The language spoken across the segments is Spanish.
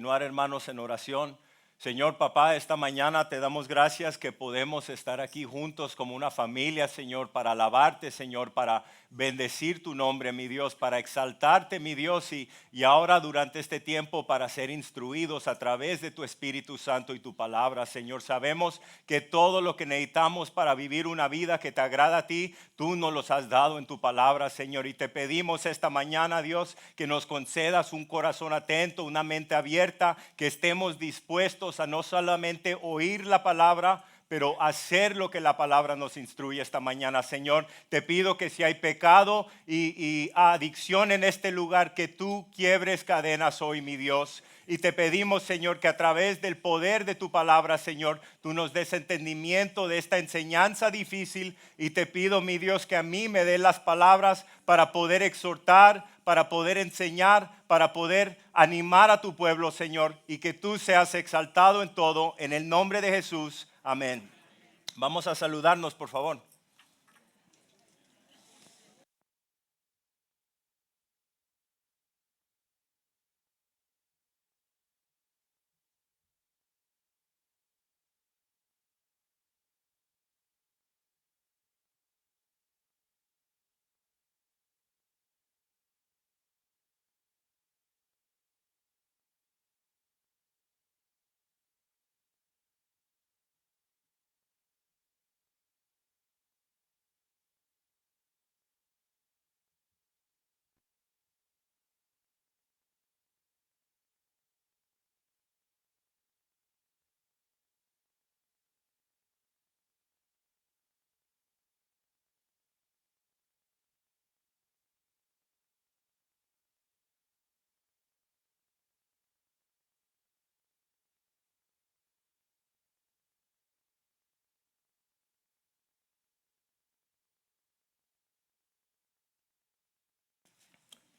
Continuar, hermanos, en oración. Señor papá, esta mañana te damos gracias que podemos estar aquí juntos como una familia, Señor, para alabarte, Señor, para bendecir tu nombre, mi Dios, para exaltarte, mi Dios, y ahora durante este tiempo para ser instruidos a través de tu Espíritu Santo y tu palabra, Señor. Sabemos que todo lo que necesitamos para vivir una vida que te agrada a ti, tú nos los has dado en tu palabra, Señor, y te pedimos esta mañana, Dios, que nos concedas un corazón atento, una mente abierta, que estemos dispuestos a no solamente oír la palabra, pero hacer lo que la palabra nos instruye esta mañana. Señor, te pido que si hay pecado y adicción en este lugar, que tú quiebres cadenas hoy, mi Dios. Y te pedimos, Señor, que a través del poder de tu palabra, Señor, tú nos des entendimiento de esta enseñanza difícil. Y te pido, mi Dios, que a mí me des las palabras para poder exhortar, para poder enseñar, para poder animar a tu pueblo, Señor. Y que tú seas exaltado en todo, en el nombre de Jesús. Amén. Vamos a saludarnos, por favor.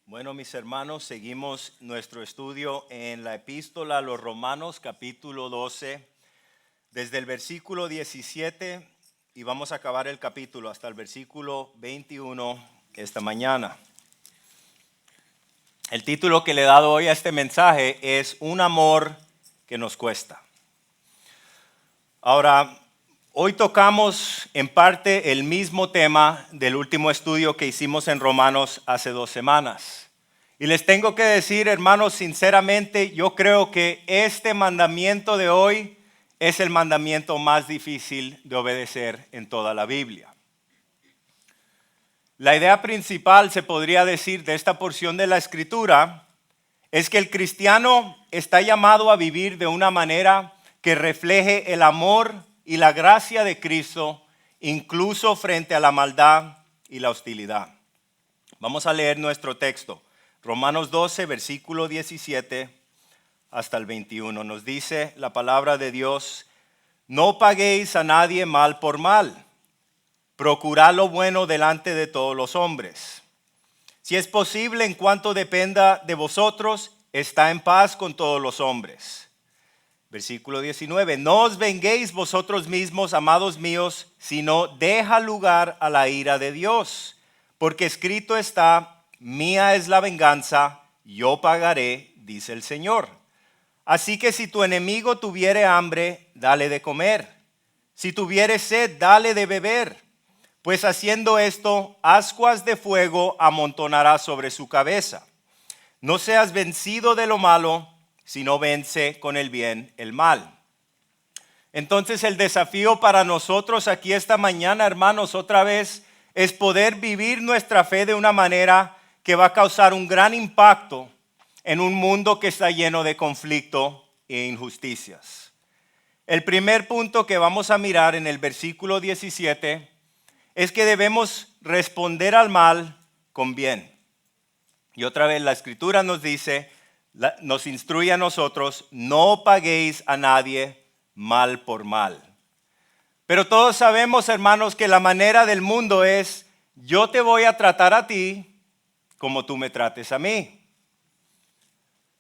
Bueno, mis hermanos, seguimos nuestro estudio en la epístola a los Romanos, capítulo 12, desde el versículo 17, y vamos a acabar el capítulo hasta el versículo 21 esta mañana. El título que le he dado hoy a este mensaje es Un amor que nos cuesta. Ahora, hoy tocamos en parte el mismo tema del último estudio que hicimos en Romanos hace 2 semanas. Y les tengo que decir, hermanos, sinceramente, yo creo que este mandamiento de hoy es el mandamiento más difícil de obedecer en toda la Biblia. La idea principal, se podría decir, de esta porción de la Escritura es que el cristiano está llamado a vivir de una manera que refleje el amor y la gracia de Cristo, incluso frente a la maldad y la hostilidad. Vamos a leer nuestro texto. Romanos 12, versículo 17 hasta el 21. Nos dice la palabra de Dios: no paguéis a nadie mal por mal. Procurad lo bueno delante de todos los hombres. Si es posible, en cuanto dependa de vosotros, está en paz con todos los hombres. Versículo 19. No os venguéis vosotros mismos, amados míos, sino deja lugar a la ira de Dios. Porque escrito está: mía es la venganza, yo pagaré, dice el Señor. Así que si tu enemigo tuviere hambre, dale de comer. Si tuviere sed, dale de beber. Pues haciendo esto, ascuas de fuego amontonará sobre su cabeza. No seas vencido de lo malo, sino vence con el bien el mal. Entonces el desafío para nosotros aquí esta mañana, hermanos, otra vez, es poder vivir nuestra fe de una manera que va a causar un gran impacto en un mundo que está lleno de conflicto e injusticias. El primer punto que vamos a mirar en el versículo 17 es que debemos responder al mal con bien. Y otra vez la Escritura nos dice, nos instruye a nosotros: no paguéis a nadie mal por mal. Pero todos sabemos, hermanos, que la manera del mundo es: yo te voy a tratar a ti como tú me trates a mí.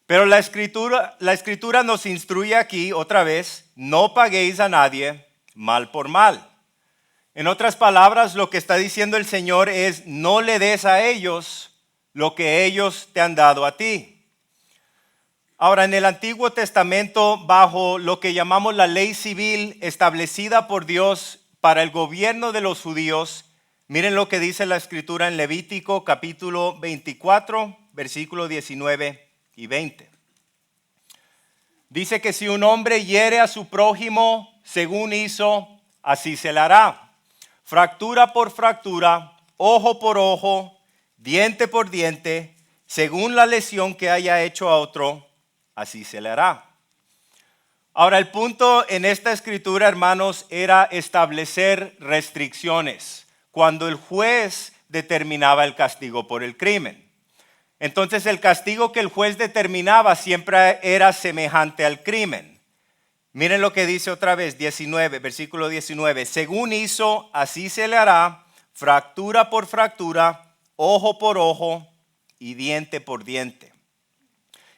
Pero la escritura nos instruye aquí otra vez: no paguéis a nadie mal por mal. En otras palabras, lo que está diciendo el Señor es: no le des a ellos lo que ellos te han dado a ti. Ahora, en el Antiguo Testamento, bajo lo que llamamos la ley civil establecida por Dios para el gobierno de los judíos, miren lo que dice la Escritura en Levítico capítulo 24, versículos 19 y 20. Dice que si un hombre hiere a su prójimo según hizo, así se le hará. Fractura por fractura, ojo por ojo, diente por diente, según la lesión que haya hecho a otro, así se le hará. Ahora, el punto en esta escritura, hermanos, era establecer restricciones cuando el juez determinaba el castigo por el crimen. Entonces, el castigo que el juez determinaba siempre era semejante al crimen. Miren lo que dice otra vez, versículo 19. Según hizo, así se le hará, fractura por fractura, ojo por ojo y diente por diente.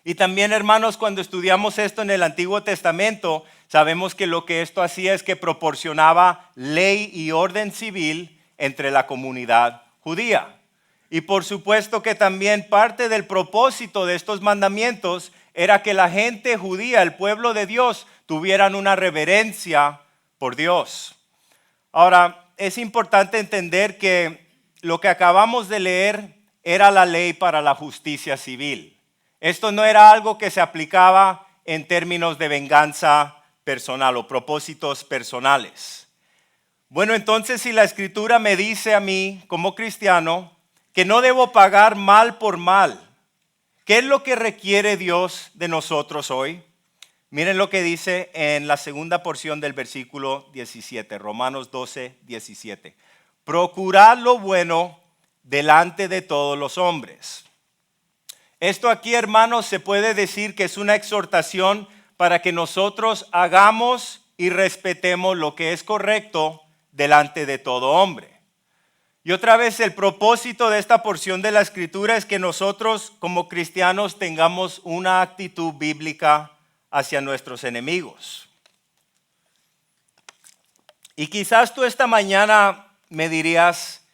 Y también, hermanos, cuando estudiamos esto en el Antiguo Testamento, sabemos que lo que esto hacía es que proporcionaba ley y orden civil entre la comunidad judía. Y por supuesto que también parte del propósito de estos mandamientos era que la gente judía, el pueblo de Dios, tuvieran una reverencia por Dios. Ahora, es importante entender que lo que acabamos de leer era la ley para la justicia civil. Esto no era algo que se aplicaba en términos de venganza personal o propósitos personales. Bueno, entonces si la Escritura me dice a mí como cristiano que no debo pagar mal por mal, ¿qué es lo que requiere Dios de nosotros hoy? Miren lo que dice en la segunda porción del versículo 17, Romanos 12, 17. Procurad lo bueno delante de todos los hombres. Esto aquí, hermanos, se puede decir que es una exhortación para que nosotros hagamos y respetemos lo que es correcto delante de todo hombre. Y otra vez, el propósito de esta porción de la Escritura es que nosotros como cristianos tengamos una actitud bíblica hacia nuestros enemigos. Y quizás tú esta mañana me dirías,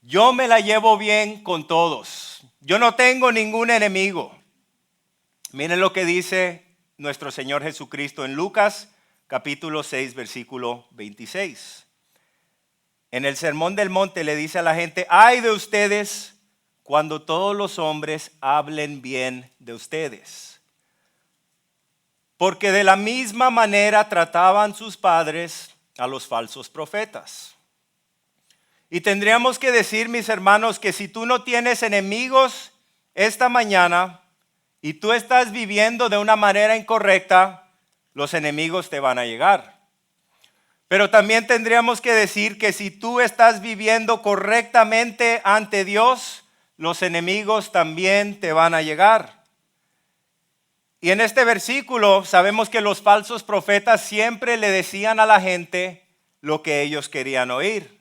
yo me la llevo bien con todos. Yo no tengo ningún enemigo. Miren lo que dice nuestro Señor Jesucristo en Lucas capítulo 6, versículo 26. En el Sermón del Monte le dice a la gente, ay de ustedes cuando todos los hombres hablen bien de ustedes. Porque de la misma manera trataban sus padres a los falsos profetas. Y tendríamos que decir, mis hermanos, que si tú no tienes enemigos esta mañana y tú estás viviendo de una manera incorrecta, los enemigos te van a llegar. Pero también tendríamos que decir que si tú estás viviendo correctamente ante Dios, los enemigos también te van a llegar. Y en este versículo sabemos que los falsos profetas siempre le decían a la gente lo que ellos querían oír.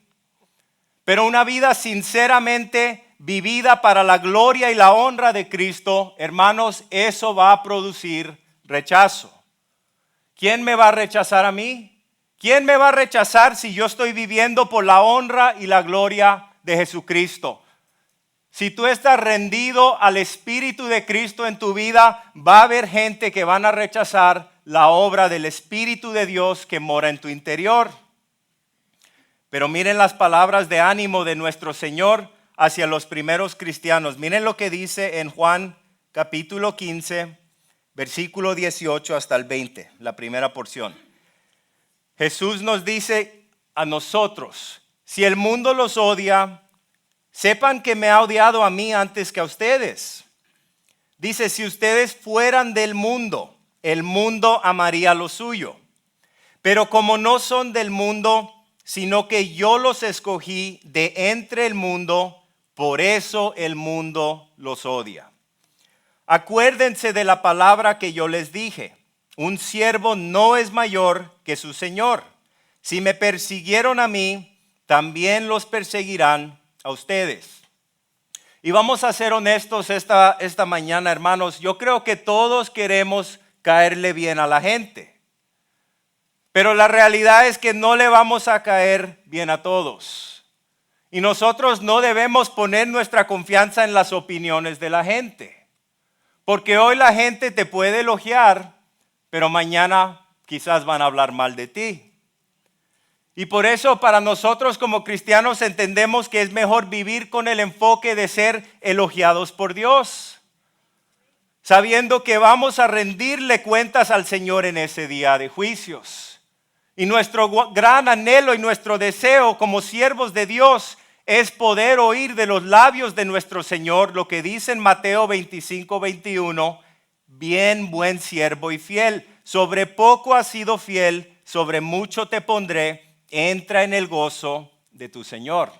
Pero una vida sinceramente vivida para la gloria y la honra de Cristo, hermanos, eso va a producir rechazo. ¿Quién me va a rechazar a mí? ¿Quién me va a rechazar si yo estoy viviendo por la honra y la gloria de Jesucristo? Si tú estás rendido al Espíritu de Cristo en tu vida, va a haber gente que van a rechazar la obra del Espíritu de Dios que mora en tu interior. Pero miren las palabras de ánimo de nuestro Señor hacia los primeros cristianos. Miren lo que dice en Juan capítulo 15, versículo 18 hasta el 20, la primera porción. Jesús nos dice a nosotros, si el mundo los odia, sepan que me ha odiado a mí antes que a ustedes. Dice, si ustedes fueran del mundo, el mundo amaría lo suyo. Pero como no son del mundo, sino que yo los escogí de entre el mundo, por eso el mundo los odia. Acuérdense de la palabra que yo les dije. Un siervo no es mayor que su señor. Si me persiguieron a mí, también los perseguirán a ustedes. Y vamos a ser honestos esta mañana, hermanos. Yo creo que todos queremos caerle bien a la gente. Pero la realidad es que no le vamos a caer bien a todos. Y nosotros no debemos poner nuestra confianza en las opiniones de la gente. Porque hoy la gente te puede elogiar, pero mañana quizás van a hablar mal de ti. Y por eso para nosotros como cristianos entendemos que es mejor vivir con el enfoque de ser elogiados por Dios, sabiendo que vamos a rendirle cuentas al Señor en ese día de juicios. Y nuestro gran anhelo y nuestro deseo como siervos de Dios es poder oír de los labios de nuestro Señor lo que dice en Mateo 25:21, bien buen siervo y fiel, sobre poco has sido fiel, sobre mucho te pondré, entra en el gozo de tu Señor.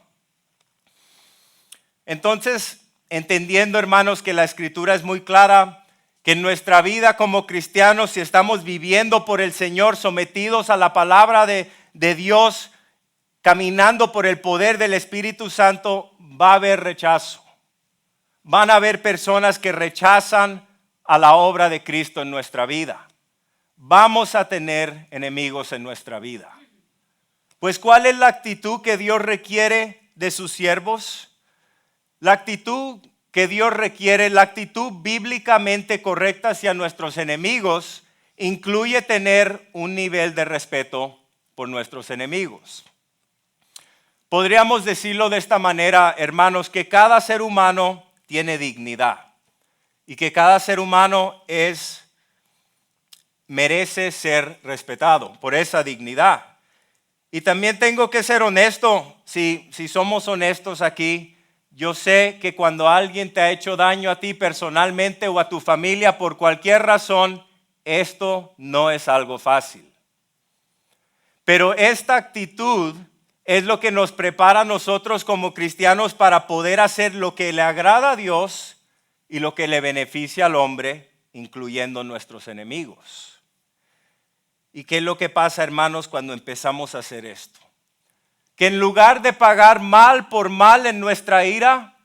Entonces, entendiendo, hermanos, que la Escritura es muy clara, que en nuestra vida como cristianos, si estamos viviendo por el Señor, sometidos a la palabra de Dios, caminando por el poder del Espíritu Santo, va a haber rechazo. Van a haber personas que rechazan a la obra de Cristo en nuestra vida. Vamos a tener enemigos en nuestra vida. Pues, ¿cuál es la actitud que Dios requiere de sus siervos? La actitud que Dios requiere, la actitud bíblicamente correcta hacia nuestros enemigos, incluye tener un nivel de respeto por nuestros enemigos. Podríamos decirlo de esta manera, hermanos, que cada ser humano tiene dignidad y que cada ser humano merece ser respetado por esa dignidad. Y también tengo que ser honesto, si somos honestos aquí, yo sé que cuando alguien te ha hecho daño a ti personalmente o a tu familia por cualquier razón, esto no es algo fácil. Pero esta actitud es lo que nos prepara a nosotros como cristianos para poder hacer lo que le agrada a Dios y lo que le beneficia al hombre, incluyendo nuestros enemigos. ¿Y qué es lo que pasa, hermanos, cuando empezamos a hacer esto? Que en lugar de pagar mal por mal en nuestra ira,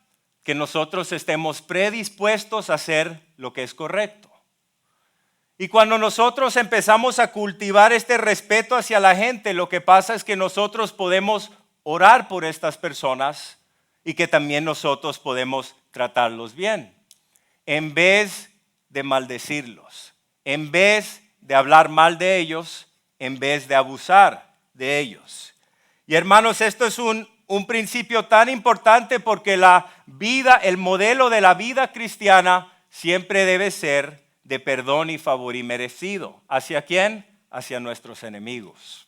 que nosotros estemos predispuestos a hacer lo que es correcto. Y cuando nosotros empezamos a cultivar este respeto hacia la gente, lo que pasa es que nosotros podemos orar por estas personas y que también nosotros podemos tratarlos bien, en vez de maldecirlos, en vez de hablar mal de ellos, en vez de abusar de ellos. Y hermanos, esto es un principio tan importante porque la vida, el modelo de la vida cristiana siempre debe ser de perdón y favor inmerecido. ¿Hacia quién? Hacia nuestros enemigos.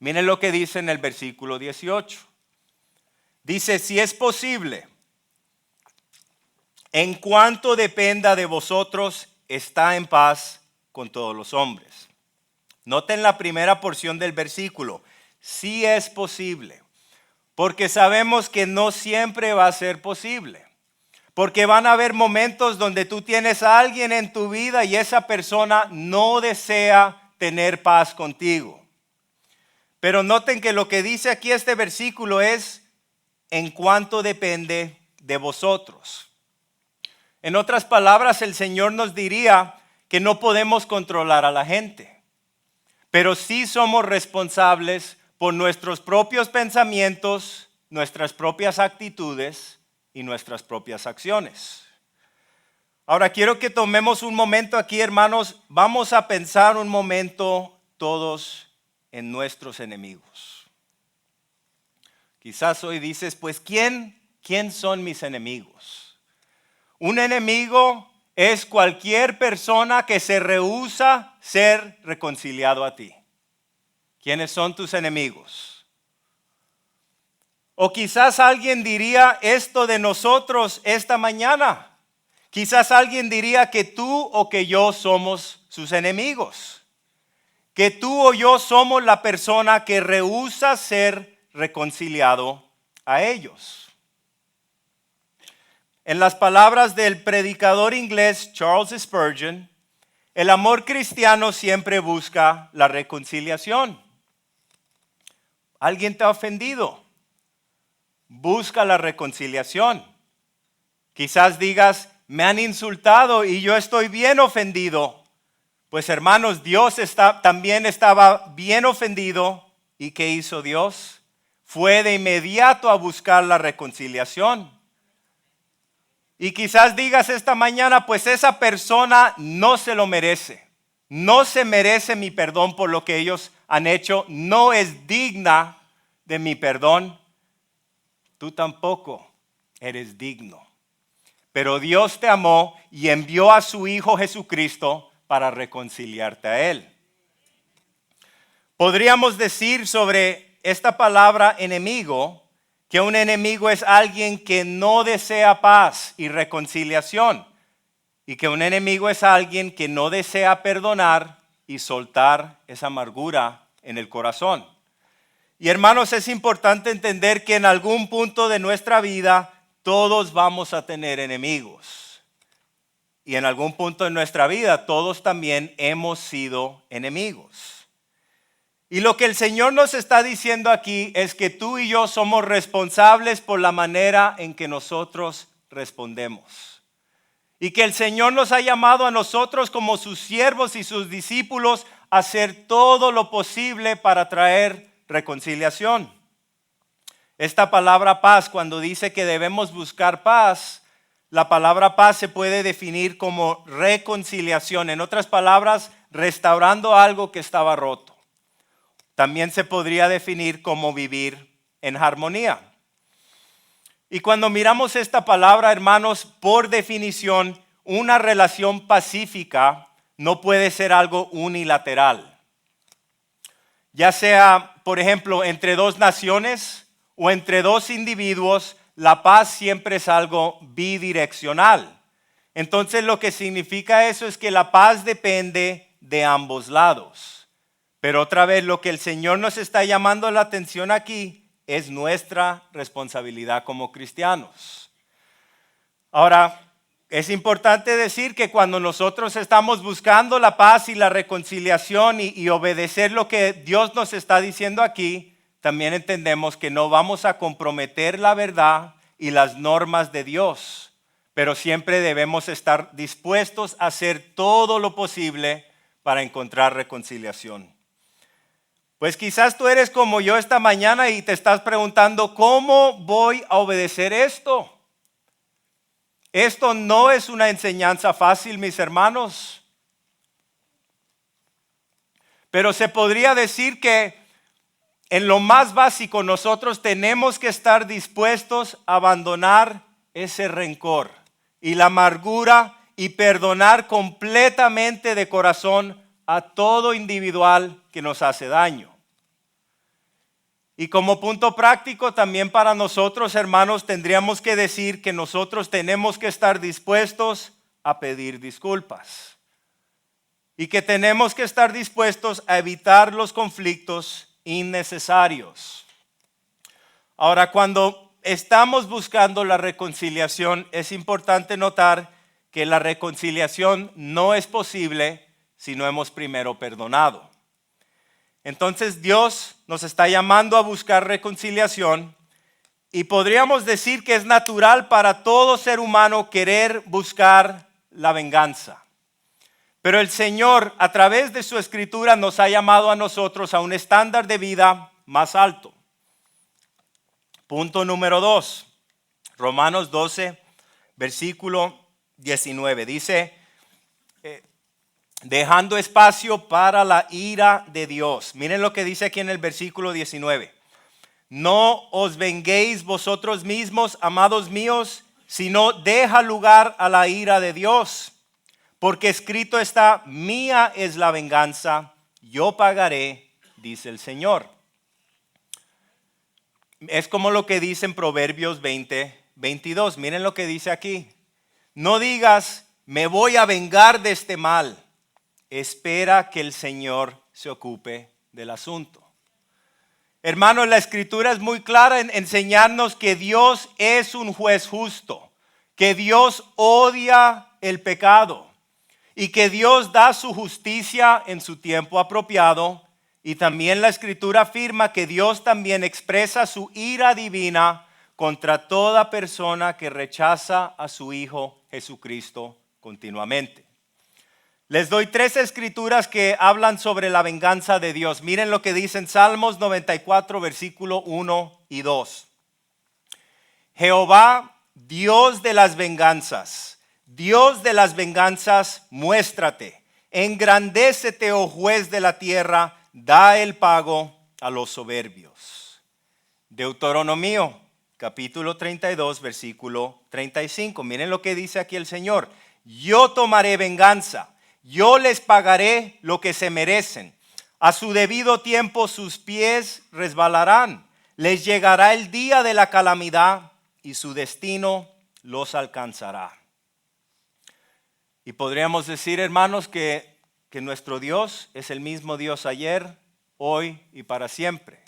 Miren lo que dice en el versículo 18. Dice, si es posible, en cuanto dependa de vosotros, está en paz con todos los hombres. Noten la primera porción del versículo. Si es posible. Porque sabemos que no siempre va a ser posible. Porque van a haber momentos donde tú tienes a alguien en tu vida y esa persona no desea tener paz contigo. Pero noten que lo que dice aquí este versículo es en cuanto depende de vosotros. En otras palabras, el Señor nos diría que no podemos controlar a la gente, pero sí somos responsables por nuestros propios pensamientos, nuestras propias actitudes y nuestras propias acciones. Ahora quiero que tomemos un momento aquí, hermanos. Vamos a pensar un momento todos en nuestros enemigos. Quizás hoy dices, pues, ¿quién son mis enemigos? Un enemigo es cualquier persona que se rehúsa ser reconciliado a ti. ¿Quiénes son tus enemigos? O quizás alguien diría esto de nosotros esta mañana. Quizás alguien diría que tú o que yo somos sus enemigos. Que tú o yo somos la persona que rehúsa ser reconciliado a ellos. En las palabras del predicador inglés Charles Spurgeon, el amor cristiano siempre busca la reconciliación. ¿Alguien te ha ofendido? Busca la reconciliación. Quizás digas, me han insultado y yo estoy bien ofendido. Pues hermanos, Dios también estaba bien ofendido. ¿Y qué hizo Dios? Fue de inmediato a buscar la reconciliación. Y quizás digas esta mañana, pues esa persona no se lo merece. No se merece mi perdón por lo que ellos han hecho. No es digna de mi perdón. Tú tampoco eres digno. Pero Dios te amó y envió a su Hijo Jesucristo para reconciliarte a Él. Podríamos decir sobre esta palabra enemigo que un enemigo es alguien que no desea paz y reconciliación, y que un enemigo es alguien que no desea perdonar y soltar esa amargura en el corazón. Y hermanos, es importante entender que en algún punto de nuestra vida todos vamos a tener enemigos. Y en algún punto de nuestra vida todos también hemos sido enemigos. Y lo que el Señor nos está diciendo aquí es que tú y yo somos responsables por la manera en que nosotros respondemos. Y que el Señor nos ha llamado a nosotros como sus siervos y sus discípulos a hacer todo lo posible para traer reconciliación. Esta palabra paz, cuando dice que debemos buscar paz, la palabra paz se puede definir como reconciliación. En otras palabras, restaurando algo que estaba roto. También se podría definir como vivir en armonía. Y cuando miramos esta palabra, hermanos, por definición, una relación pacífica no puede ser algo unilateral. Ya sea, por ejemplo, entre dos naciones o entre dos individuos, la paz siempre es algo bidireccional. Entonces, lo que significa eso es que la paz depende de ambos lados. Pero otra vez, lo que el Señor nos está llamando la atención aquí es nuestra responsabilidad como cristianos. Ahora, es importante decir que cuando nosotros estamos buscando la paz y la reconciliación y obedecer lo que Dios nos está diciendo aquí, también entendemos que no vamos a comprometer la verdad y las normas de Dios, pero siempre debemos estar dispuestos a hacer todo lo posible para encontrar reconciliación. Pues quizás tú eres como yo esta mañana y te estás preguntando, ¿cómo voy a obedecer esto? Esto no es una enseñanza fácil, mis hermanos. Pero se podría decir que en lo más básico nosotros tenemos que estar dispuestos a abandonar ese rencor y la amargura y perdonar completamente de corazón a todo individual que nos hace daño. Y como punto práctico también para nosotros, hermanos, tendríamos que decir que nosotros tenemos que estar dispuestos a pedir disculpas. Y que tenemos que estar dispuestos a evitar los conflictos innecesarios. Ahora, cuando estamos buscando la reconciliación, es importante notar que la reconciliación no es posible si no hemos primero perdonado. Entonces Dios nos está llamando a buscar reconciliación y podríamos decir que es natural para todo ser humano querer buscar la venganza. Pero el Señor, a través de su escritura, nos ha llamado a nosotros a un estándar de vida más alto. Punto número 2, Romanos 12, versículo 19. Dice, dejando espacio para la ira de Dios. Miren lo que dice aquí en el versículo 19. No os venguéis vosotros mismos, amados míos, sino deja lugar a la ira de Dios. Porque escrito está, mía es la venganza, yo pagaré, dice el Señor. Es como lo que dice en Proverbios 20, 22. Miren lo que dice aquí. No digas, me voy a vengar de este mal. Espera que el Señor se ocupe del asunto. Hermanos, la escritura es muy clara en enseñarnos que Dios es un juez justo, que Dios odia el pecado y que Dios da su justicia en su tiempo apropiado. Y también la escritura afirma que Dios también expresa su ira divina contra toda persona que rechaza a su Hijo Jesucristo continuamente. Les doy 3 escrituras que hablan sobre la venganza de Dios. Miren lo que dicen Salmos 94, versículo 1 y 2. Jehová Dios de las venganzas, Dios de las venganzas, muéstrate. Engrandécete, oh juez de la tierra, da el pago a los soberbios. Deuteronomio, capítulo 32, versículo 35. Miren lo que dice aquí el Señor. Yo tomaré venganza, yo les pagaré lo que se merecen. A su debido tiempo sus pies resbalarán. Les llegará el día de la calamidad y su destino los alcanzará. Y podríamos decir, hermanos, que nuestro Dios es el mismo Dios ayer, hoy y para siempre.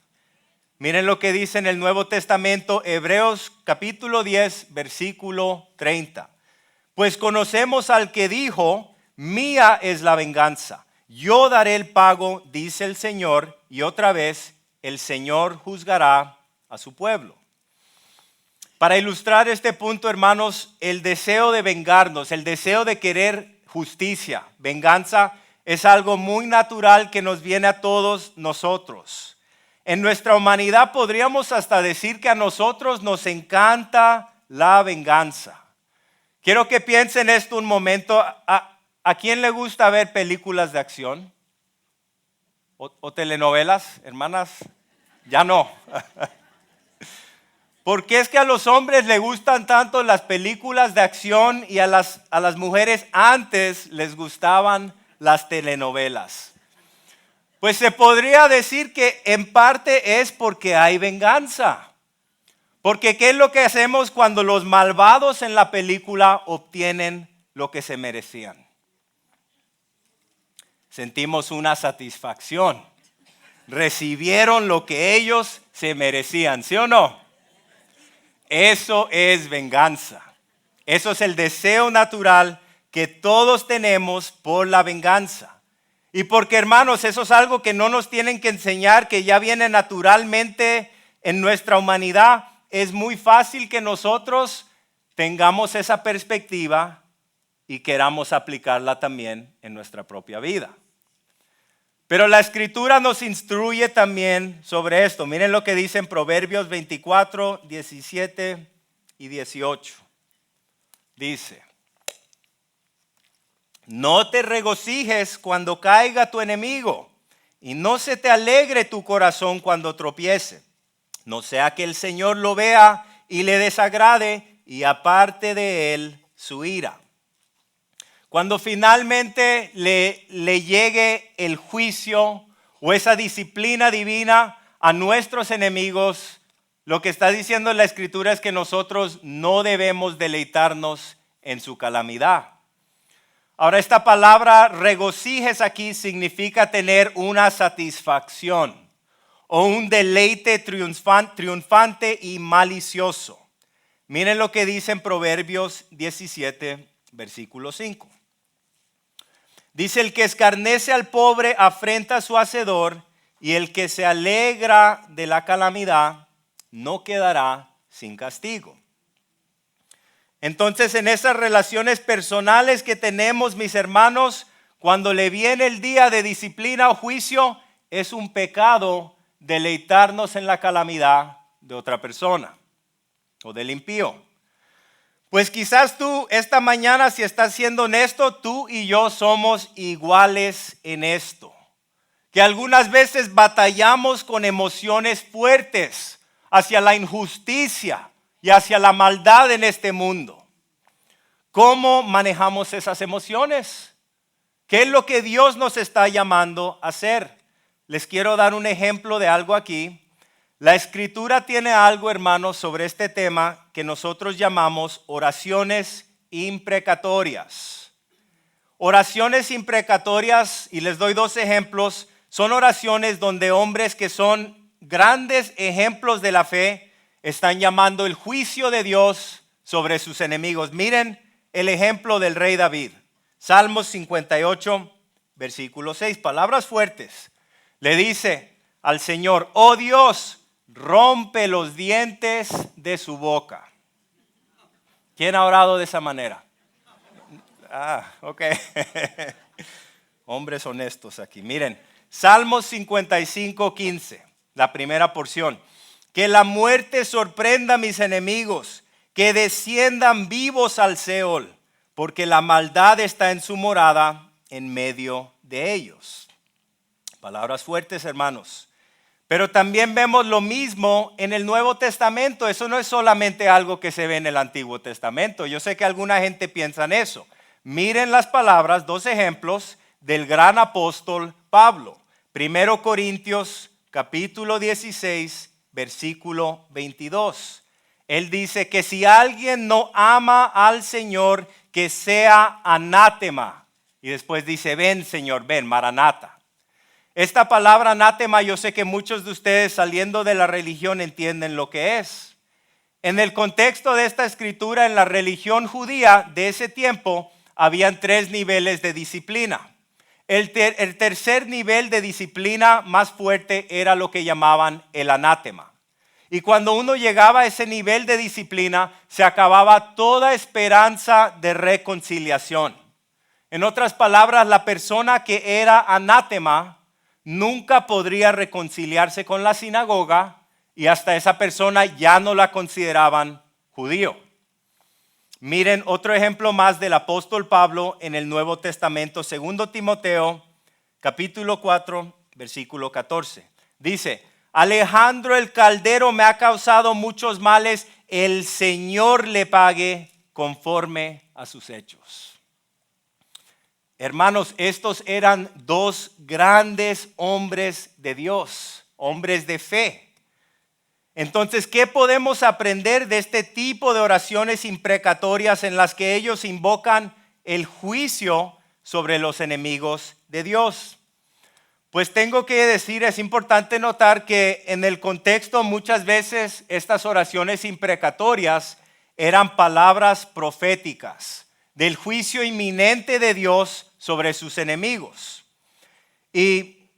Miren lo que dice en el Nuevo Testamento, Hebreos capítulo 10, versículo 30. Pues conocemos al que dijo, mía es la venganza, yo daré el pago, dice el Señor, y otra vez el Señor juzgará a su pueblo. Para ilustrar este punto, hermanos, el deseo de vengarnos, el deseo de querer justicia, venganza, es algo muy natural que nos viene a todos nosotros. En nuestra humanidad podríamos hasta decir que a nosotros nos encanta la venganza. Quiero que piensen esto un momento. ¿A quién le gusta ver películas de acción? ¿O telenovelas, hermanas? Ya no. ¿Por qué es que a los hombres les gustan tanto las películas de acción y a las mujeres antes les gustaban las telenovelas? Pues se podría decir que en parte es porque hay venganza. Porque ¿qué es lo que hacemos cuando los malvados en la película obtienen lo que se merecían? Sentimos una satisfacción. Recibieron lo que ellos se merecían, ¿sí o no? Eso es venganza. Eso es el deseo natural que todos tenemos por la venganza. Y porque, hermanos, eso es algo que no nos tienen que enseñar, que ya viene naturalmente en nuestra humanidad. Es muy fácil que nosotros tengamos esa perspectiva y queramos aplicarla también en nuestra propia vida. Pero la Escritura nos instruye también sobre esto. Miren lo que dice en Proverbios 24, 17 y 18. Dice, no te regocijes cuando caiga tu enemigo, y no se te alegre tu corazón cuando tropiece. No sea que el Señor lo vea y le desagrade y aparte de él su ira. Cuando finalmente le llegue el juicio o esa disciplina divina a nuestros enemigos, lo que está diciendo la Escritura es que nosotros no debemos deleitarnos en su calamidad. Ahora, esta palabra regocijes aquí significa tener una satisfacción o un deleite triunfante y malicioso. Miren lo que dice en Proverbios 17, versículo 5. Dice, el que escarnece al pobre afrenta a su hacedor, y el que se alegra de la calamidad no quedará sin castigo. Entonces, en esas relaciones personales que tenemos, mis hermanos, cuando le viene el día de disciplina o juicio, es un pecado deleitarnos en la calamidad de otra persona o del impío. Pues quizás tú esta mañana, si estás siendo honesto, tú y yo somos iguales en esto. Que algunas veces batallamos con emociones fuertes hacia la injusticia y hacia la maldad en este mundo. ¿Cómo manejamos esas emociones? ¿Qué es lo que Dios nos está llamando a hacer? Les quiero dar un ejemplo de algo aquí. La Escritura tiene algo, hermanos, sobre este tema que nosotros llamamos oraciones imprecatorias. Oraciones imprecatorias, y les doy dos ejemplos, son oraciones donde hombres que son grandes ejemplos de la fe están llamando el juicio de Dios sobre sus enemigos. Miren el ejemplo del rey David. Salmos 58, versículo 6, palabras fuertes. Le dice al Señor, oh Dios, rompe los dientes de su boca. ¿Quién ha orado de esa manera? Ok. Hombres honestos aquí. Miren, Salmos 55, 15, la primera porción. Que la muerte sorprenda a mis enemigos, que desciendan vivos al Seol, porque la maldad está en su morada en medio de ellos. Palabras fuertes, hermanos. Pero también vemos lo mismo en el Nuevo Testamento. Eso no es solamente algo que se ve en el Antiguo Testamento. Yo sé que alguna gente piensa en eso. Miren las palabras, 2 ejemplos del gran apóstol Pablo. 1 Corintios capítulo 16, versículo 22. Él dice que si alguien no ama al Señor, que sea anátema. Y después dice, ven Señor, ven, Maranata. Esta palabra anátema, yo sé que muchos de ustedes saliendo de la religión entienden lo que es. En el contexto de esta escritura, en la religión judía de ese tiempo, habían 3 niveles de disciplina. El tercer nivel de disciplina más fuerte era lo que llamaban el anátema. Y cuando uno llegaba a ese nivel de disciplina, se acababa toda esperanza de reconciliación. En otras palabras, la persona que era anátema nunca podría reconciliarse con la sinagoga y hasta esa persona ya no la consideraban judío. Miren otro ejemplo más del apóstol Pablo en el Nuevo Testamento, 2 Timoteo, capítulo 4, versículo 14. Dice, Alejandro el Caldero me ha causado muchos males, el Señor le pague conforme a sus hechos. Hermanos, estos eran 2 grandes hombres de Dios, hombres de fe. Entonces, ¿qué podemos aprender de este tipo de oraciones imprecatorias en las que ellos invocan el juicio sobre los enemigos de Dios? Pues tengo que decir, es importante notar que en el contexto muchas veces estas oraciones imprecatorias eran palabras proféticas del juicio inminente de Dios sobre sus enemigos. Y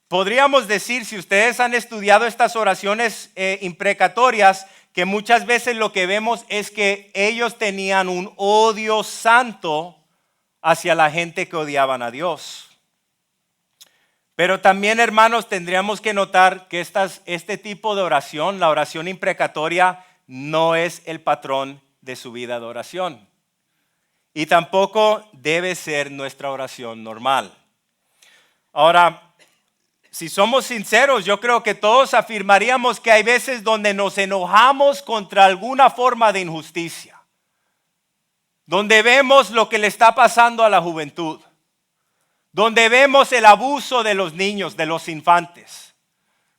podríamos decir, si ustedes han estudiado estas oraciones imprecatorias, que muchas veces lo que vemos es que ellos tenían un odio santo hacia la gente que odiaban a Dios. Pero también, hermanos, tendríamos que notar que este tipo de oración, la oración imprecatoria, no es el patrón de su vida de oración. Y tampoco debe ser nuestra oración normal. Ahora, si somos sinceros, yo creo que todos afirmaríamos que hay veces donde nos enojamos contra alguna forma de injusticia. Donde vemos lo que le está pasando a la juventud. Donde vemos el abuso de los niños, de los infantes.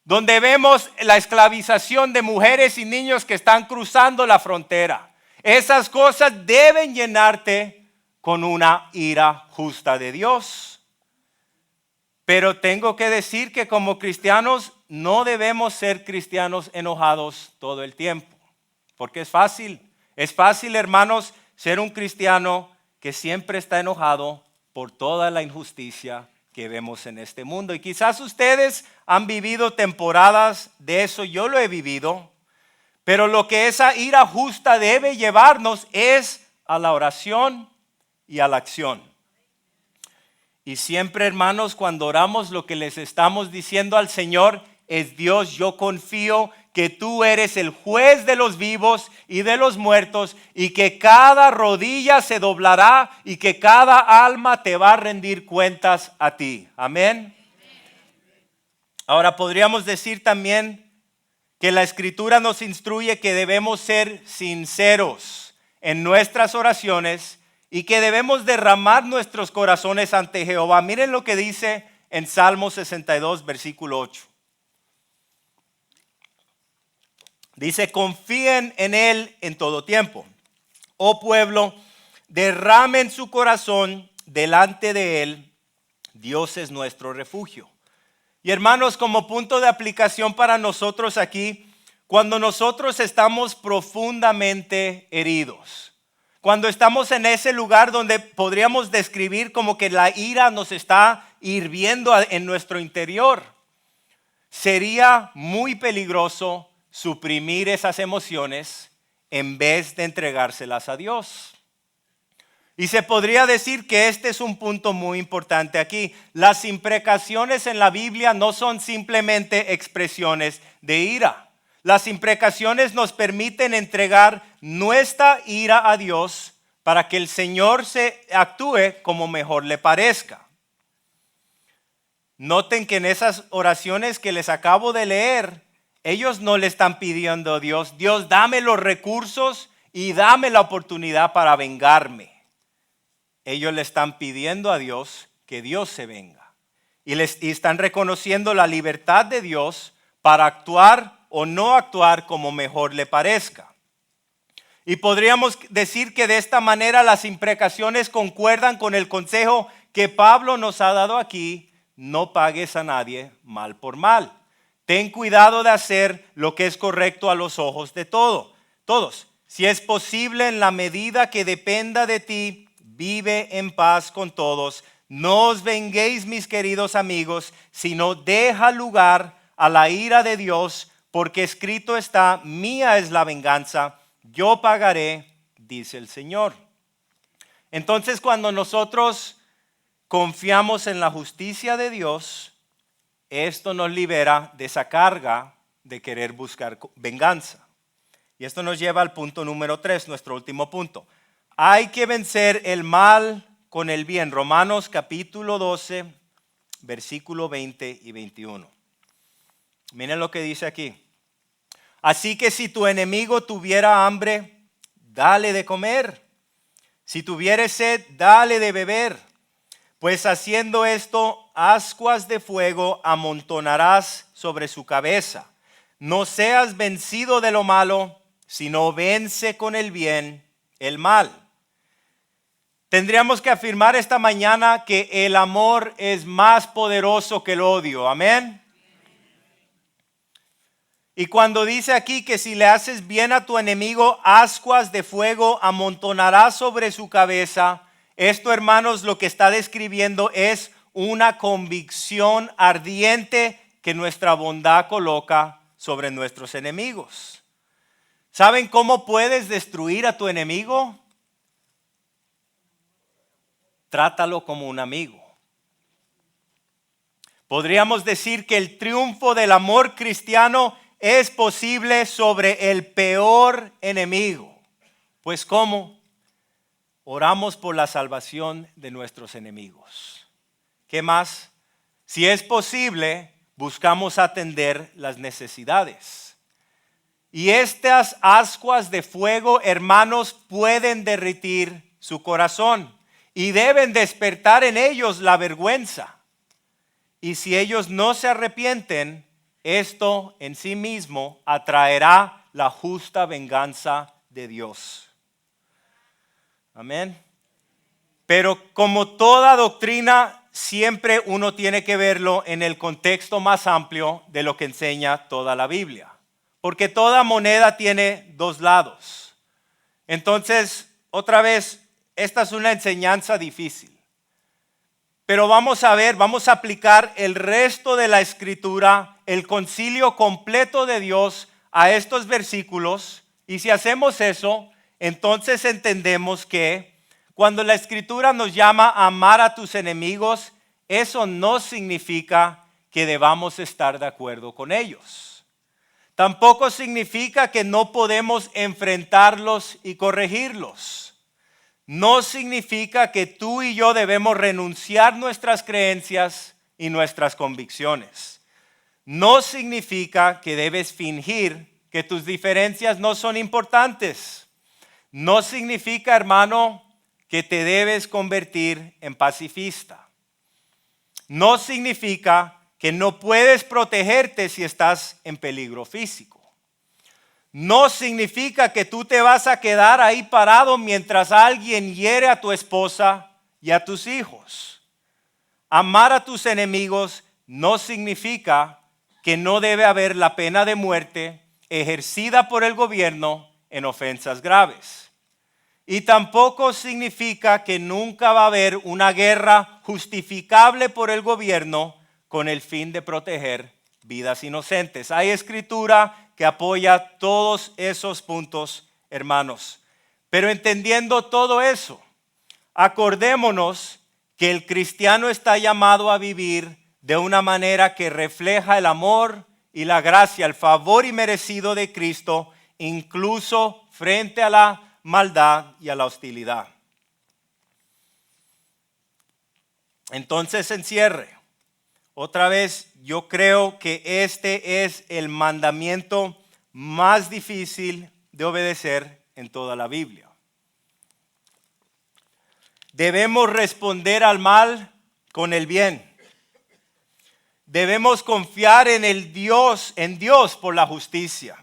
Donde vemos la esclavización de mujeres y niños que están cruzando la frontera. Esas cosas deben llenarte con una ira justa de Dios. Pero tengo que decir que como cristianos no debemos ser cristianos enojados todo el tiempo. Porque es fácil. Es fácil, hermanos, ser un cristiano que siempre está enojado por toda la injusticia que vemos en este mundo. Y quizás ustedes han vivido temporadas de eso, yo lo he vivido. Pero lo que esa ira justa debe llevarnos es a la oración y a la acción. Y siempre, hermanos, cuando oramos, lo que les estamos diciendo al Señor es: Dios, yo confío que tú eres el juez de los vivos y de los muertos, y que cada rodilla se doblará y que cada alma te va a rendir cuentas a ti. Amén. Ahora podríamos decir también que la Escritura nos instruye que debemos ser sinceros en nuestras oraciones y que debemos derramar nuestros corazones ante Jehová. Miren lo que dice en Salmo 62, versículo 8. Dice: confíen en Él en todo tiempo. Oh pueblo, derramen su corazón delante de Él. Dios es nuestro refugio. Y hermanos, como punto de aplicación para nosotros aquí, cuando nosotros estamos profundamente heridos, cuando estamos en ese lugar donde podríamos describir como que la ira nos está hirviendo en nuestro interior, sería muy peligroso suprimir esas emociones en vez de entregárselas a Dios. Y se podría decir que este es un punto muy importante aquí. Las imprecaciones en la Biblia no son simplemente expresiones de ira, Las imprecaciones nos permiten entregar nuestra ira a Dios para que el Señor se actúe como mejor le parezca. Noten que en esas oraciones que les acabo de leer, ellos no le están pidiendo a Dios, Dios, dame los recursos y dame la oportunidad para vengarme. Ellos le están pidiendo a Dios que Dios se venga. Y están reconociendo la libertad de Dios para actuar o no actuar como mejor le parezca. Y podríamos decir que de esta manera las imprecaciones concuerdan con el consejo que Pablo nos ha dado aquí. No pagues a nadie mal por mal. Ten cuidado de hacer lo que es correcto a los ojos de todos. Si es posible, en la medida que dependa de ti, vive en paz con todos. No os venguéis, mis queridos amigos, sino deja lugar a la ira de Dios, porque escrito está, mía es la venganza, yo pagaré, dice el Señor. Entonces, cuando nosotros confiamos en la justicia de Dios, esto nos libera de esa carga de querer buscar venganza. Y esto nos lleva al punto número 3, nuestro último punto. Hay que vencer el mal con el bien. Romanos capítulo 12, versículo 20 y 21. Miren lo que dice aquí. Así que si tu enemigo tuviera hambre, dale de comer. Si tuviere sed, dale de beber. Pues haciendo esto, ascuas de fuego amontonarás sobre su cabeza. No seas vencido de lo malo, sino vence con el bien el mal. Tendríamos que afirmar esta mañana que el amor es más poderoso que el odio. Amén. Y cuando dice aquí que si le haces bien a tu enemigo, ascuas de fuego amontonarás sobre su cabeza. Esto, hermanos, lo que está describiendo es una convicción ardiente que nuestra bondad coloca sobre nuestros enemigos. ¿Saben cómo puedes destruir a tu enemigo? Trátalo como un amigo. Podríamos decir que el triunfo del amor cristiano es posible sobre el peor enemigo. Pues ¿cómo? Oramos por la salvación de nuestros enemigos. ¿Qué más? Si es posible, buscamos atender las necesidades. Y estas ascuas de fuego, hermanos, pueden derretir su corazón y deben despertar en ellos la vergüenza. Y si ellos no se arrepienten, esto en sí mismo atraerá la justa venganza de Dios. Amén. Pero como toda doctrina, siempre uno tiene que verlo en el contexto más amplio de lo que enseña toda la Biblia. Porque toda moneda tiene dos lados. Entonces, otra vez, esta es una enseñanza difícil. Pero vamos a ver, vamos a aplicar el resto de la escritura, el concilio completo de Dios a estos versículos. Y si hacemos eso, entonces entendemos que cuando la escritura nos llama a amar a tus enemigos, eso no significa que debamos estar de acuerdo con ellos. Tampoco significa que no podemos enfrentarlos y corregirlos. No significa que tú y yo debemos renunciar nuestras creencias y nuestras convicciones. No significa que debes fingir que tus diferencias no son importantes. No significa, hermano, que te debes convertir en pacifista. No significa que no puedes protegerte si estás en peligro físico. No significa que tú te vas a quedar ahí parado mientras alguien hiere a tu esposa y a tus hijos. Amar a tus enemigos no significa que no debe haber la pena de muerte ejercida por el gobierno en ofensas graves. Y tampoco significa que nunca va a haber una guerra justificable por el gobierno con el fin de proteger vidas inocentes. Hay escritura que apoya todos esos puntos, hermanos. Pero entendiendo todo eso, acordémonos que el cristiano está llamado a vivir de una manera que refleja el amor y la gracia, el favor inmerecido de Cristo, incluso frente a la maldad y a la hostilidad. Entonces, en cierre, otra vez, yo creo que este es el mandamiento más difícil de obedecer en toda la Biblia. Debemos responder al mal con el bien. Debemos confiar en Dios por la justicia.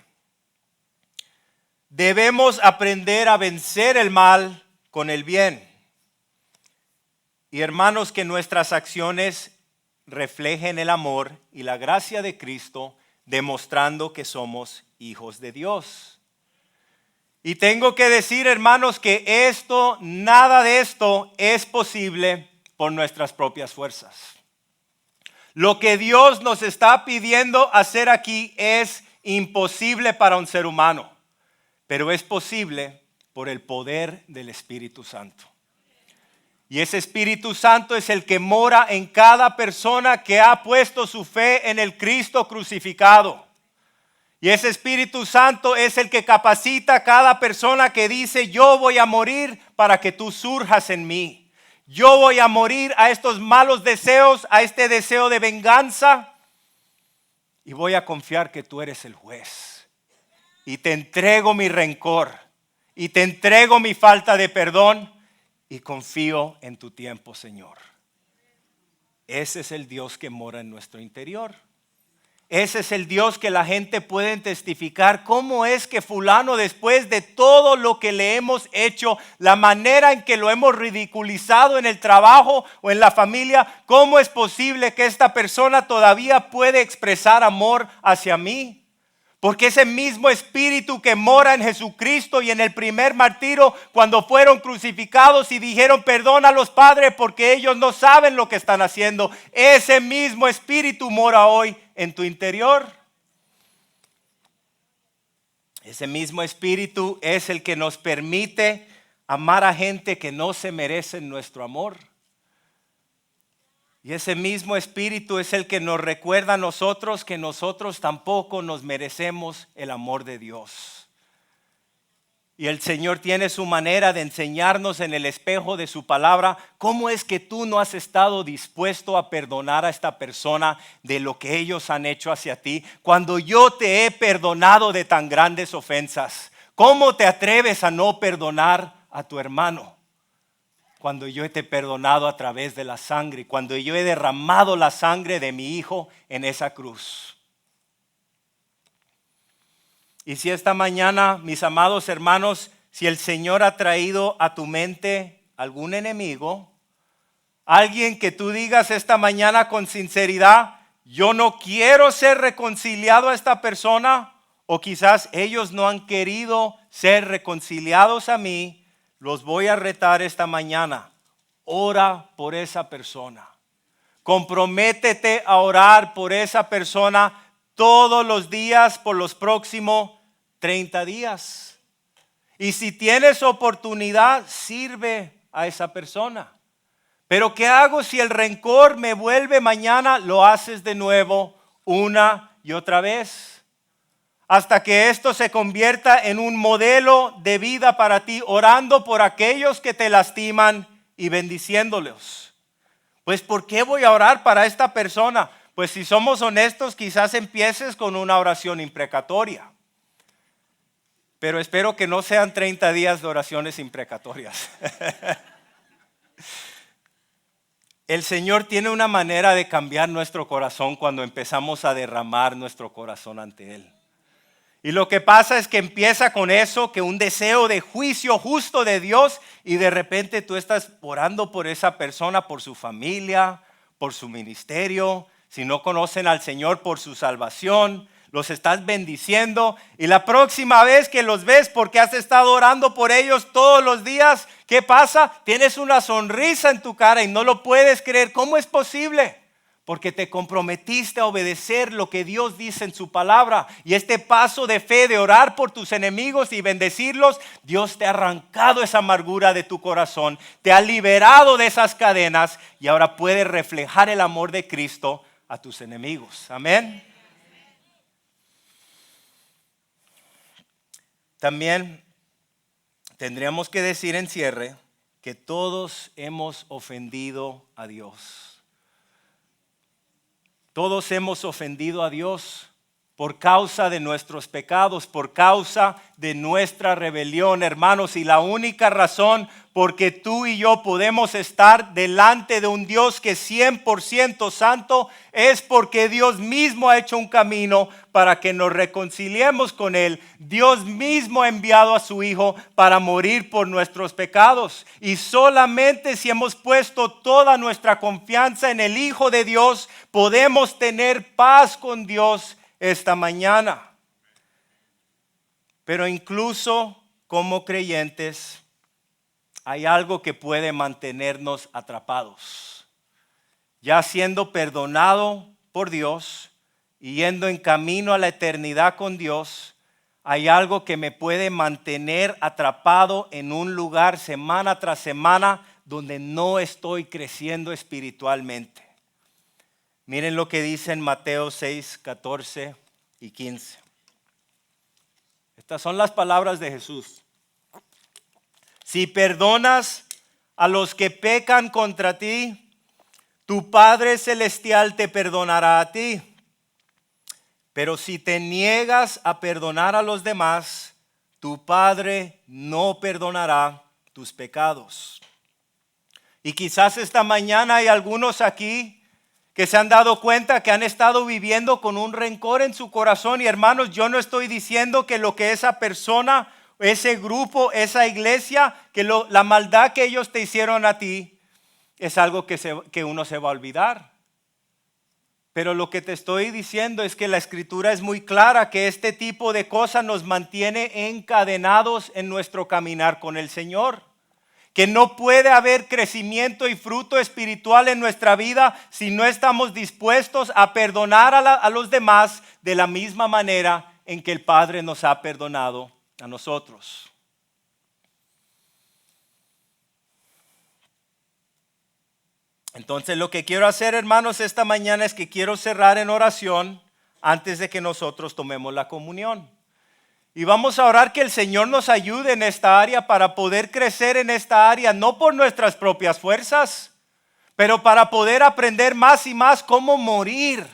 Debemos aprender a vencer el mal con el bien. Y hermanos, que nuestras acciones reflejen el amor y la gracia de Cristo, demostrando que somos hijos de Dios. Y tengo que decir, hermanos, que nada de esto es posible por nuestras propias fuerzas. Lo que Dios nos está pidiendo hacer aquí es imposible para un ser humano, pero es posible por el poder del Espíritu Santo. Y ese Espíritu Santo es el que mora en cada persona que ha puesto su fe en el Cristo crucificado. Y ese Espíritu Santo es el que capacita a cada persona que dice: yo voy a morir para que tú surjas en mí. Yo voy a morir a estos malos deseos, a este deseo de venganza. Y voy a confiar que tú eres el juez. Y te entrego mi rencor. Y te entrego mi falta de perdón. Y confío en tu tiempo, Señor. Ese es el Dios que mora en nuestro interior. Ese es el Dios que la gente puede testificar. ¿Cómo es que fulano, después de todo lo que le hemos hecho, la manera en que lo hemos ridiculizado en el trabajo o en la familia, cómo es posible que esta persona todavía puede expresar amor hacia mí? Porque ese mismo Espíritu que mora en Jesucristo y en el primer martirio, cuando fueron crucificados y dijeron: perdónalos, Padre, porque ellos no saben lo que están haciendo. Ese mismo Espíritu mora hoy en tu interior. Ese mismo Espíritu es el que nos permite amar a gente que no se merecen nuestro amor. Y ese mismo Espíritu es el que nos recuerda a nosotros que nosotros tampoco nos merecemos el amor de Dios. Y el Señor tiene su manera de enseñarnos en el espejo de su palabra cómo es que tú no has estado dispuesto a perdonar a esta persona de lo que ellos han hecho hacia ti, cuando yo te he perdonado de tan grandes ofensas. ¿Cómo te atreves a no perdonar a tu hermano? Cuando yo te he perdonado a través de la sangre, cuando yo he derramado la sangre de mi Hijo en esa cruz. Y si esta mañana, mis amados hermanos, si el Señor ha traído a tu mente algún enemigo, alguien que tú digas esta mañana con sinceridad: yo no quiero ser reconciliado a esta persona, o quizás ellos no han querido ser reconciliados a mí, los voy a retar esta mañana. Ora por esa persona. Comprométete a orar por esa persona todos los días por los próximos 30 días. Y si tienes oportunidad, sirve a esa persona. Pero ¿qué hago si el rencor me vuelve mañana? Lo haces de nuevo una y otra vez, hasta que esto se convierta en un modelo de vida para ti, orando por aquellos que te lastiman y bendiciéndolos. Pues ¿por qué voy a orar para esta persona? Pues si somos honestos, quizás empieces con una oración imprecatoria. Pero espero que no sean 30 días de oraciones imprecatorias. El Señor tiene una manera de cambiar nuestro corazón cuando empezamos a derramar nuestro corazón ante Él. Y lo que pasa es que empieza con eso, que un deseo de juicio justo de Dios, y de repente tú estás orando por esa persona, por su familia, por su ministerio. Si no conocen al Señor, por su salvación, los estás bendiciendo. Y la próxima vez que los ves, porque has estado orando por ellos todos los días, ¿qué pasa? Tienes una sonrisa en tu cara y no lo puedes creer. ¿Cómo es posible? Porque te comprometiste a obedecer lo que Dios dice en su palabra. Y este paso de fe de orar por tus enemigos y bendecirlos, Dios te ha arrancado esa amargura de tu corazón, te ha liberado de esas cadenas y ahora puedes reflejar el amor de Cristo a tus enemigos. Amén. También tendríamos que decir en cierre que todos hemos ofendido a Dios. Todos hemos ofendido a Dios por causa de nuestros pecados, por causa de nuestra rebelión, hermanos. Y la única razón por que tú y yo podemos estar delante de un Dios que es 100% santo es porque Dios mismo ha hecho un camino para que nos reconciliemos con Él. Dios mismo ha enviado a su Hijo para morir por nuestros pecados. Y solamente si hemos puesto toda nuestra confianza en el Hijo de Dios, podemos tener paz con Dios esta mañana. Pero incluso como creyentes hay algo que puede mantenernos atrapados. Ya siendo perdonado por Dios y yendo en camino a la eternidad con Dios, hay algo que me puede mantener atrapado en un lugar semana tras semana donde no estoy creciendo espiritualmente. Miren lo que dice en Mateo 6, 14 y 15. Estas son las palabras de Jesús. Si perdonas a los que pecan contra ti, tu Padre Celestial te perdonará a ti. Pero si te niegas a perdonar a los demás, tu Padre no perdonará tus pecados. Y quizás esta mañana hay algunos aquí que se han dado cuenta que han estado viviendo con un rencor en su corazón. Y hermanos, yo no estoy diciendo que lo que esa persona, ese grupo, esa iglesia, la maldad que ellos te hicieron a ti, es algo que uno se va a olvidar. Pero lo que te estoy diciendo es que la Escritura es muy clara, que este tipo de cosas nos mantiene encadenados en nuestro caminar con el Señor. Que no puede haber crecimiento y fruto espiritual en nuestra vida si no estamos dispuestos a perdonar a los demás de la misma manera en que el Padre nos ha perdonado a nosotros. Entonces lo que quiero hacer, hermanos, esta mañana es que quiero cerrar en oración antes de que nosotros tomemos la comunión. Y vamos a orar que el Señor nos ayude en esta área para poder crecer en esta área, no por nuestras propias fuerzas, pero para poder aprender más y más cómo morir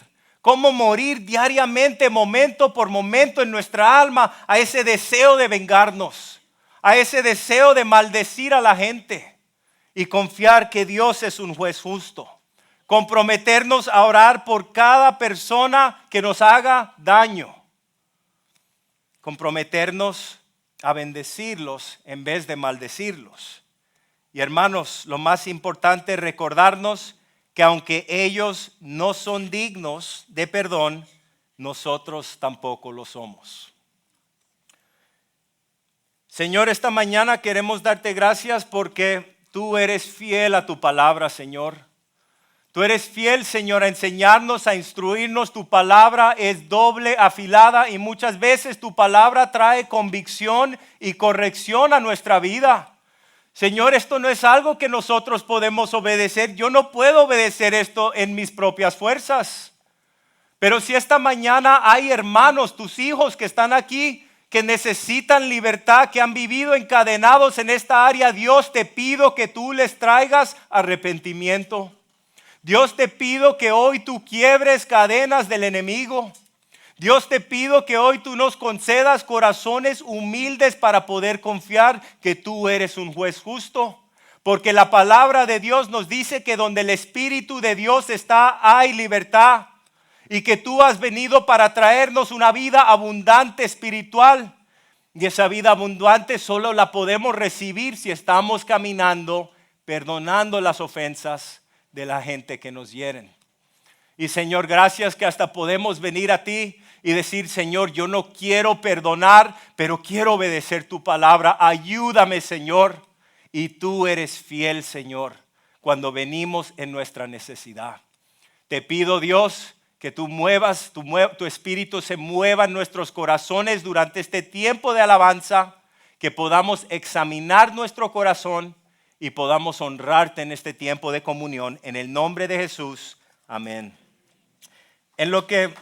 diariamente, momento por momento en nuestra alma a ese deseo de vengarnos, a ese deseo de maldecir a la gente y confiar que Dios es un juez justo. Comprometernos a orar por cada persona que nos haga daño. Comprometernos a bendecirlos en vez de maldecirlos. Y hermanos, lo más importante es recordarnos que aunque ellos no son dignos de perdón, nosotros tampoco lo somos. Señor, esta mañana queremos darte gracias porque tú eres fiel a tu palabra, Señor. Tú eres fiel, Señor, a enseñarnos, a instruirnos. Tu palabra es doble afilada y muchas veces tu palabra trae convicción y corrección a nuestra vida. Señor, esto no es algo que nosotros podemos obedecer. Yo no puedo obedecer esto en mis propias fuerzas. Pero si esta mañana hay hermanos, tus hijos que están aquí, que necesitan libertad, que han vivido encadenados en esta área, Dios, te pido que tú les traigas arrepentimiento. Dios, te pido que hoy tú quiebres cadenas del enemigo. Dios, te pido que hoy tú nos concedas corazones humildes para poder confiar que tú eres un juez justo. Porque la palabra de Dios nos dice que donde el Espíritu de Dios está, hay libertad. Y que tú has venido para traernos una vida abundante espiritual. Y esa vida abundante solo la podemos recibir si estamos caminando, perdonando las ofensas de la gente que nos hieren. Y Señor, gracias que hasta podemos venir a ti y decir, Señor, yo no quiero perdonar, pero quiero obedecer tu palabra. Ayúdame, Señor. Y tú eres fiel, Señor, cuando venimos en nuestra necesidad. Te pido, Dios, que tú muevas, tu espíritu se mueva en nuestros corazones durante este tiempo de alabanza, que podamos examinar nuestro corazón y podamos honrarte en este tiempo de comunión. En el nombre de Jesús. Amén. En lo que